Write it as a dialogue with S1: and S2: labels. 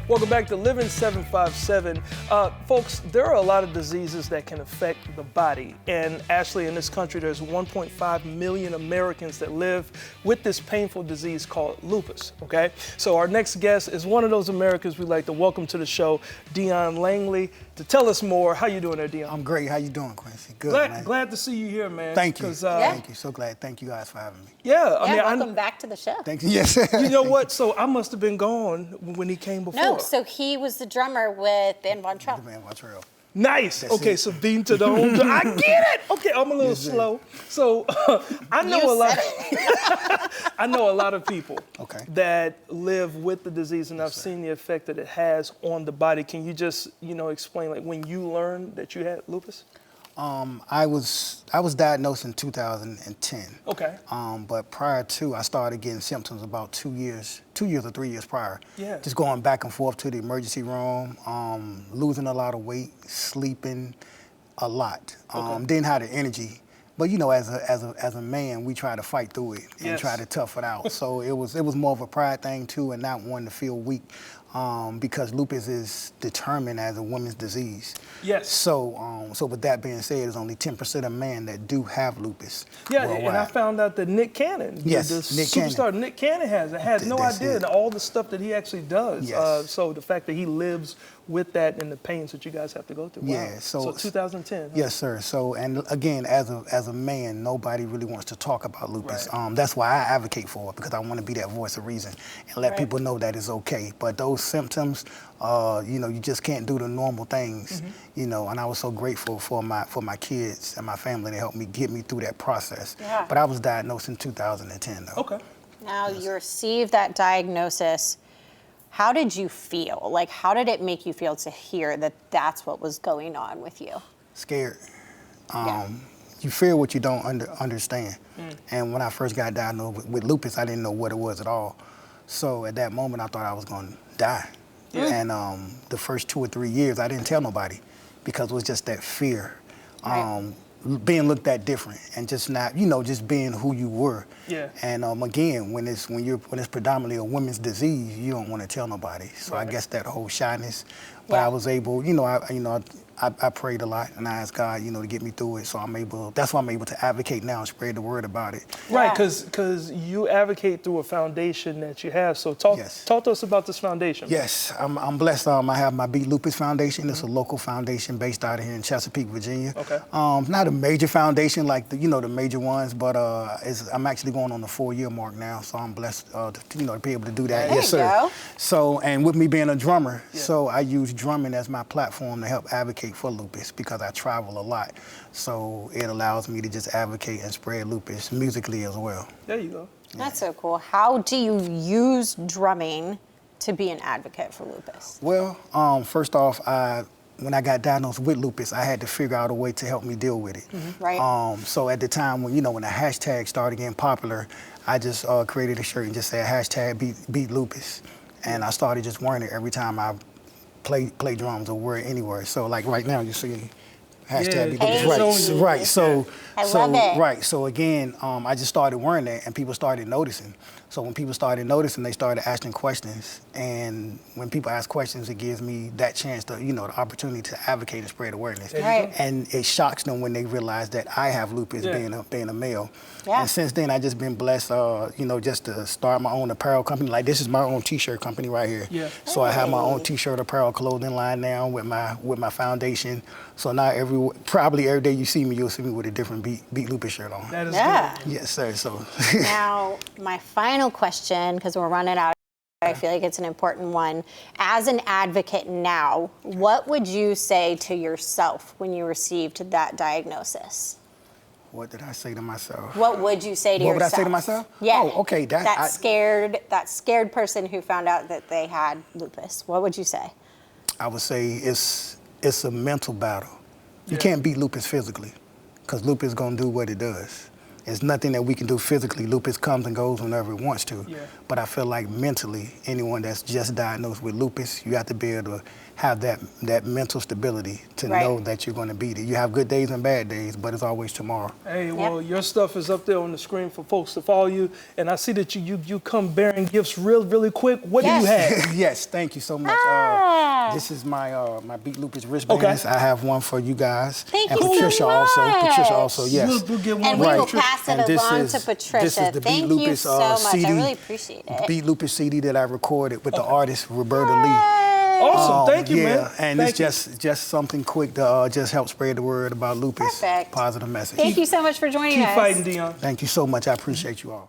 S1: Welcome back to Living 757. Folks, there are a lot of diseases that can affect the body. And actually, in this country, there's 1.5 million Americans that live with this painful disease called lupus, okay? So our next guest is one of those Americans we'd like to welcome to the show, Dion Langley, to tell us more. How you doing there, Dion?
S2: I'm great. How you doing, Quincy? Good, man.
S1: Glad to see you here, man.
S2: Thank you.
S1: Thank
S2: you. So glad. Thank you guys for having me.
S1: Yeah,
S3: welcome back to the show.
S2: Thank you. Yes.
S1: You know what? So I must have been gone when he came before.
S3: No, so he was the drummer with Band Von Trail.
S2: Band Von Trail.
S1: Nice.
S2: That's
S1: okay,
S2: it.
S1: so beam to the home. I get it. Okay, I'm a little slow. So I know I know a lot of people that live with the disease, and I've seen the effect that it has on the body. Can you just, explain, like, when you learned that you had lupus?
S2: I was diagnosed in 2010.
S1: Okay.
S2: But prior to, I started getting symptoms about 2 years or 3 years prior.
S1: Yeah.
S2: Just going back and forth to the emergency room, losing a lot of weight, sleeping a lot. Didn't have the energy. But as a man, we try to fight through it and try to tough it out. So it was more of a pride thing too, and not wanting to feel weak, because lupus is determined as a woman's disease.
S1: Yes.
S2: So with that being said, there's only 10% of men that do have lupus.
S1: Yeah,
S2: worldwide.
S1: and I found out that Nick Cannon, the superstar Nick Cannon has it. I had no idea and all the stuff that he actually does.
S2: Yes.
S1: So the fact that he lives with that and the pains that you guys have to go through. Wow.
S2: Yeah.
S1: So 2010. Huh?
S2: Yes, sir. So, and again, as a man, nobody really wants to talk about lupus.
S1: Right.
S2: That's why I advocate for it, because I want to be that voice of reason and let people know that it's okay. But those symptoms, you just can't do the normal things, and I was so grateful for my kids and my family to help me get me through that process. Yeah. But I was diagnosed in 2010, though.
S1: Okay.
S3: Now you received that diagnosis. How did you feel? Like, how did it make you feel to hear that that's what was going on with you?
S2: Scared. You fear what you don't understand. And when I first got diagnosed with lupus, I didn't know what it was at all. So at that moment, I thought I was going to die. And the first 2 or 3 years, I didn't tell nobody, because it was just that fear. Being looked at different and just not, just being who you were. Yeah. And again, when it's predominantly a women's disease, you don't want to tell nobody. So I guess that whole shyness. But I was able, I prayed a lot and I asked God, to get me through it. So that's why I'm able to advocate now and spread the word about it.
S1: Right, because you advocate through a foundation that you have. So talk to us about this foundation.
S2: Yes, I'm blessed. I have my Beat Lupus Foundation. It's a local foundation based out of here in Chesapeake, Virginia. Okay. Not a major foundation like the major ones, but I'm actually going on the 4-year mark now. So I'm blessed to be able to do that.
S3: Yes, sir. Go.
S2: So, and with me being a drummer, so I use drumming as my platform to help advocate for lupus, because I travel a lot. So it allows me to just advocate and spread lupus musically as well.
S1: There you go.
S3: That's so cool. How do you use drumming to be an advocate for lupus?
S2: Well, first off, when I got diagnosed with lupus, I had to figure out a way to help me deal with it.
S3: Right.
S2: So at the time when the hashtag started getting popular, I just created a shirt and just said hashtag beat lupus. And I started just wearing it every time I play drums or wear it anywhere. So like right now, you see hashtag beat lupus. Right. So
S3: I love it.
S2: Right. So again, I just started wearing that and people started noticing. So when people started noticing, they started asking questions. And when people ask questions, it gives me that chance to, the opportunity to advocate and spread awareness.
S3: Right.
S2: And it shocks them when they realize that I have lupus, being a male. Yeah. And since then, I've just been blessed, just to start my own apparel company. Like, this is my own T-shirt company right here. Yeah. So I have my own T-shirt apparel clothing line now with my foundation. So now probably every day you see me, you'll see me with a different Beat Lupus shirt on.
S1: That is good.
S2: Yes, sir. So
S3: now, my final question, because we're running out, I feel like it's an important one. As an advocate now, what would you say to yourself when you received that diagnosis?
S2: What did I say to myself?
S3: What would you say to yourself?
S2: What would I say to myself?
S3: Yeah.
S2: Oh, okay.
S3: That scared person who found out that they had lupus. What would you say?
S2: I would say it's a mental battle. You can't beat lupus physically, because lupus is going to do what it does. There's nothing that we can do physically. Lupus comes and goes whenever it wants to.
S1: Yeah.
S2: But I feel like mentally, anyone that's just diagnosed with lupus, you have to be able to have that mental stability to know that you're going to beat it. You have good days and bad days, but it's always tomorrow.
S1: Hey, well, your stuff is up there on the screen for folks to follow you, and I see that you come bearing gifts really quick. What do you have?
S2: Yes, thank you so much. This is my my Beat Lupus wristbands. I have one for you guys.
S3: Thank
S2: and
S3: you
S2: Patricia
S3: so
S2: also.
S3: much.
S2: Patricia also, yes.
S1: We'll get one
S3: And we
S1: right.
S3: will pass it
S2: And this
S3: along
S2: is-
S3: to Patricia.
S2: This is the
S3: Thank
S2: Beat
S3: you
S2: Lupus
S3: so much.
S2: CD,
S3: I really appreciate it.
S2: Beat Lupus CD that I recorded with the artist Roberta Lee.
S1: Awesome, thank you, man.
S2: And
S1: Thank
S2: it's just something quick to just help spread the word about lupus.
S3: Perfect.
S2: Positive message.
S3: Thank you so much for joining
S1: Keep
S3: us.
S1: fighting, Dion.
S2: Thank you so much. I appreciate you all.